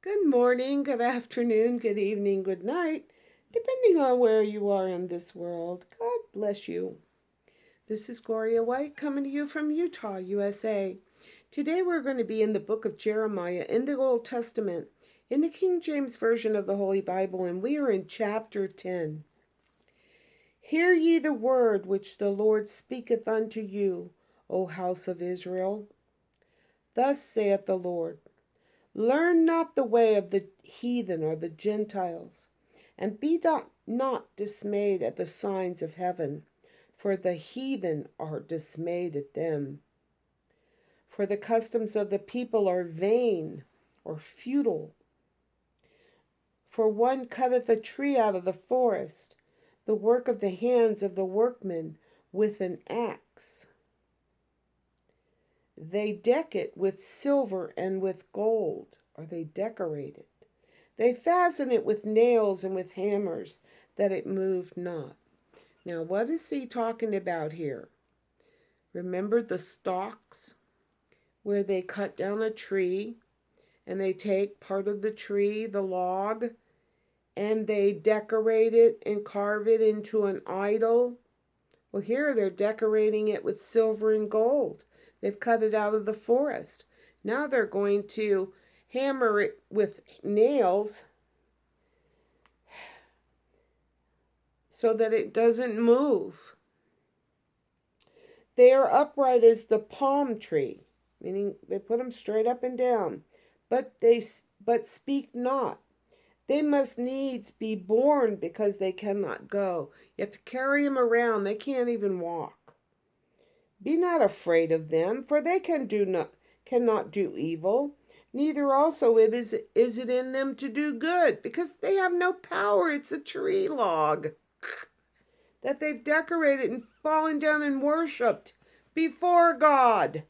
Good morning, good afternoon, good evening, good night, depending on where you are in this world. God bless you. This is Gloria White coming to you from Utah, USA. Today we're going to be in the book of Jeremiah in the Old Testament, in the King James Version of the Holy Bible, and we are in chapter 10. Hear ye the word which the Lord speaketh unto you, O house of Israel. Thus saith the Lord. Learn not the way of the heathen or the Gentiles, and be not dismayed at the signs of heaven, for the heathen are dismayed at them. For the customs of the people are vain or futile. For one cutteth a tree out of the forest, the work of the hands of the workmen with an axe. They deck it with silver and with gold, or they decorate it. They fasten it with nails and with hammers, that it move not. Now, what is he talking about here? Remember the stalks, where they cut down a tree, and they take part of the tree, the log, and they decorate it and carve it into an idol? Well, here they're decorating it with silver and gold. They've cut it out of the forest. Now they're going to hammer it with nails so that it doesn't move. They are upright as the palm tree, meaning they put them straight up and down, but speak not. They must needs be borne because they cannot go. You have to carry them around. They can't even walk. Be not afraid of them, for they cannot do evil, neither also is it in them to do good, because they have no power. It's a tree log that they've decorated and fallen down and worshipped before God.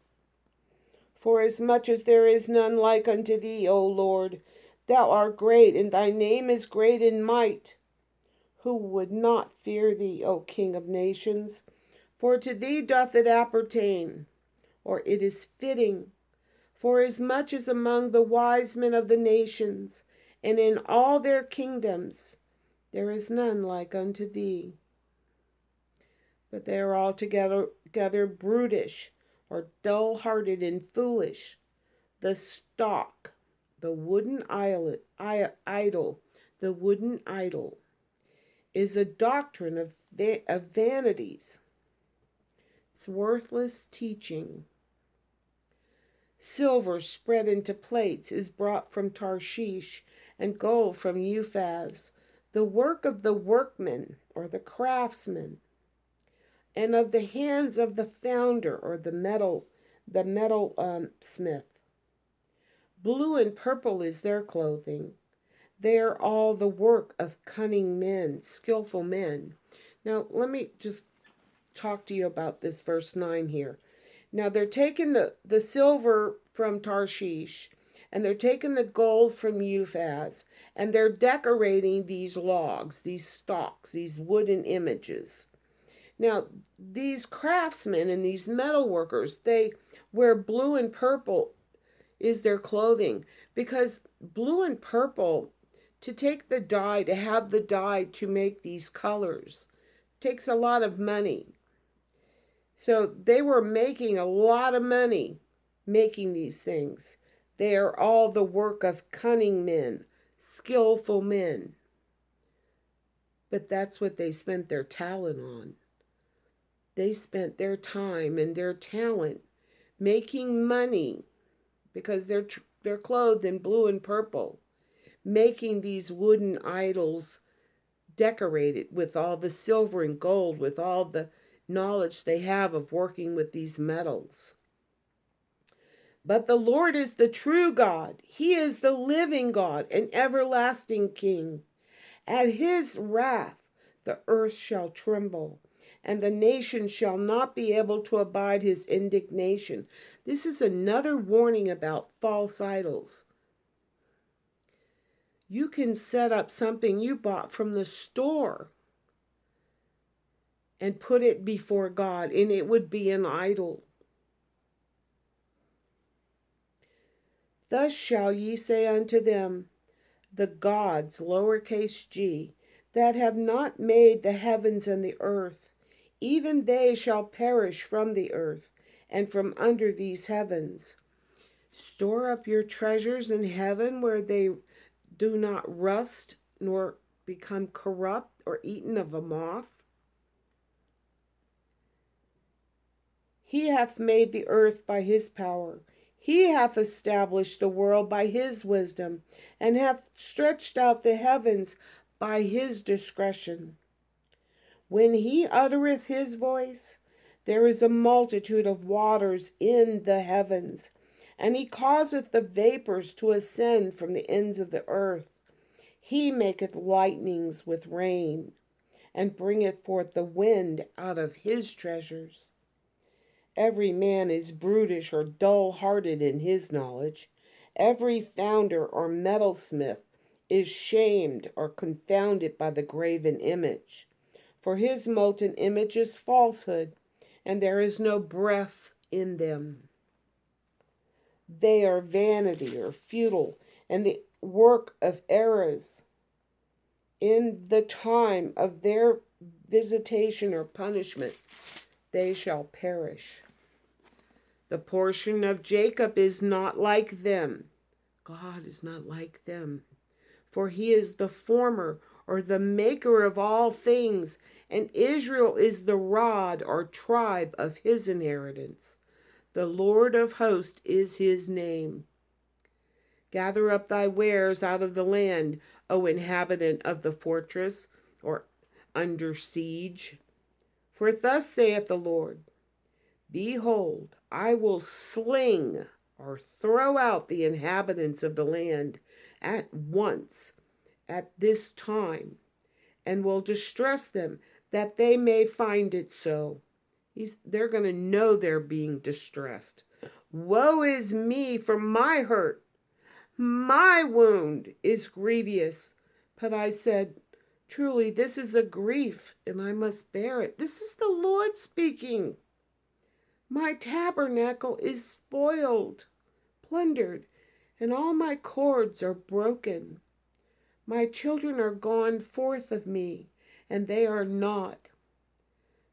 For as much as there is none like unto thee, O Lord, thou art great, and thy name is great in might. Who would not fear thee, O King of nations? For to thee doth it appertain, or it is fitting, for as much as among the wise men of the nations, and in all their kingdoms, there is none like unto thee. But they are altogether brutish, or dull-hearted and foolish. The stalk, the wooden idol, the wooden idol, is a doctrine of vanities. It's worthless teaching. Silver spread into plates is brought from Tarshish, and gold from Uphaz, the work of the workman or the craftsman, and of the hands of the founder or the metal smith. Blue and purple is their clothing. They are all the work of cunning men, skillful men. Now, let me just talk to you about this verse 9 here. Now, they're taking the silver from Tarshish, and they're taking the gold from Uphaz, and they're decorating these logs, these stalks, these wooden images. Now, these craftsmen and these metal workers, they wear blue and purple is their clothing, because blue and purple, to take the dye, to have the dye to make these colors, takes a lot of money. So they were making a lot of money making these things. They are all the work of cunning men, skillful men. But that's what they spent their talent on. They spent their time and their talent making money, because they're clothed in blue and purple, making these wooden idols decorated with all the silver and gold, with all the knowledge they have of working with these metals. But the Lord is the true God. He is the living God, an everlasting King. At his wrath the earth shall tremble, and the nations shall not be able to abide his indignation. This is another warning about false idols. You can set up something you bought from the store and put it before God, and it would be an idol. Thus shall ye say unto them, the gods, lowercase g, that have not made the heavens and the earth, even they shall perish from the earth and from under these heavens. Store up your treasures in heaven where they do not rust nor become corrupt or eaten of a moth. He hath made the earth by his power. He hath established the world by his wisdom, and hath stretched out the heavens by his discretion. When he uttereth his voice, there is a multitude of waters in the heavens, and he causeth the vapors to ascend from the ends of the earth. He maketh lightnings with rain, and bringeth forth the wind out of his treasures. Every man is brutish or dull-hearted in his knowledge. Every founder or metalsmith is shamed or confounded by the graven image. For his molten image is falsehood, and there is no breath in them. They are vanity or futile, and the work of errors. In the time of their visitation or punishment, they shall perish. The portion of Jacob is not like them. God is not like them. For he is the former or the maker of all things, and Israel is the rod or tribe of his inheritance. The Lord of hosts is his name. Gather up thy wares out of the land, O inhabitant of the fortress, or under siege. For thus saith the Lord, behold, I will sling or throw out the inhabitants of the land at once at this time, and will distress them, that they may find it so. They're going to know they're being distressed. Woe is me for my hurt. My wound is grievous. But I said, truly, this is a grief, and I must bear it. This is the Lord speaking. My tabernacle is spoiled, plundered, and all my cords are broken. My children are gone forth of me, and they are not.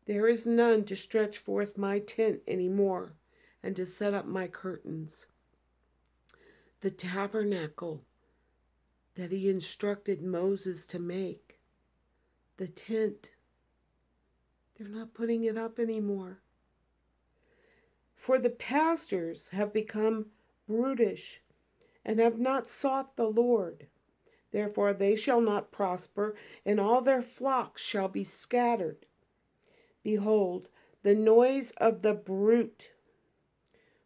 There is none to stretch forth my tent any more, and to set up my curtains. The tabernacle that he instructed Moses to make, the tent, they're not putting it up anymore. For the pastors have become brutish, and have not sought the Lord. Therefore they shall not prosper, and all their flocks shall be scattered. Behold, the noise of the bruit,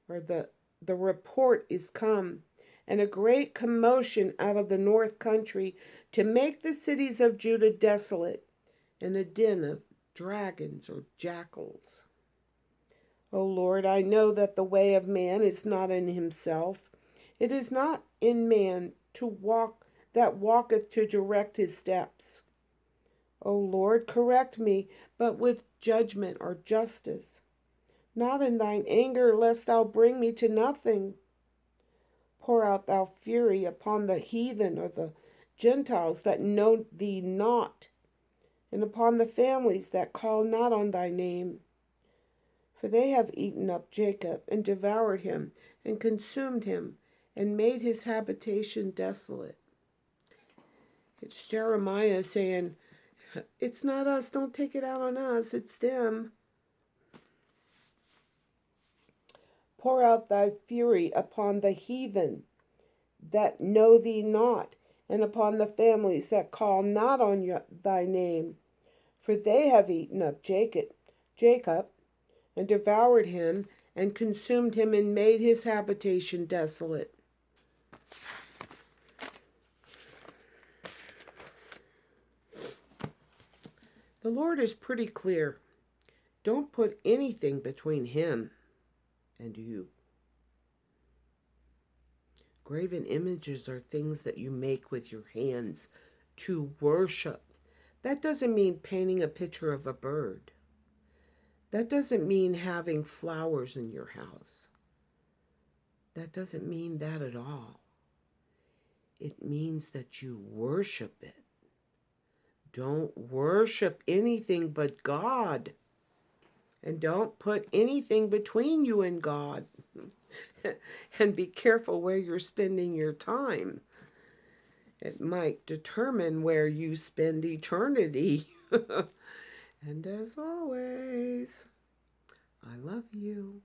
or the report is come, and a great commotion out of the north country, to make the cities of Judah desolate, and a den of dragons or jackals. O Lord, I know that the way of man is not in himself. It is not in man to walk that walketh to direct his steps. O Lord, correct me, but with judgment or justice, not in thine anger, lest thou bring me to nothing. Pour out thou fury upon the heathen or the Gentiles that know thee not, and upon the families that call not on thy name. For they have eaten up Jacob, and devoured him, and consumed him, and made his habitation desolate. It's Jeremiah saying, it's not us, don't take it out on us, it's them. Pour out thy fury upon the heathen that know thee not, and upon the families that call not on thy name. For they have eaten up Jacob, and devoured him, and consumed him, and made his habitation desolate. The Lord is pretty clear. Don't put anything between him and you. Graven images are things that you make with your hands to worship. That doesn't mean painting a picture of a bird. That doesn't mean having flowers in your house. that doesn't mean that at all. It means that you worship it. Don't worship anything but God. And don't put anything between you and God. And be careful where you're spending your time. It might determine where you spend eternity. And as always, I love you.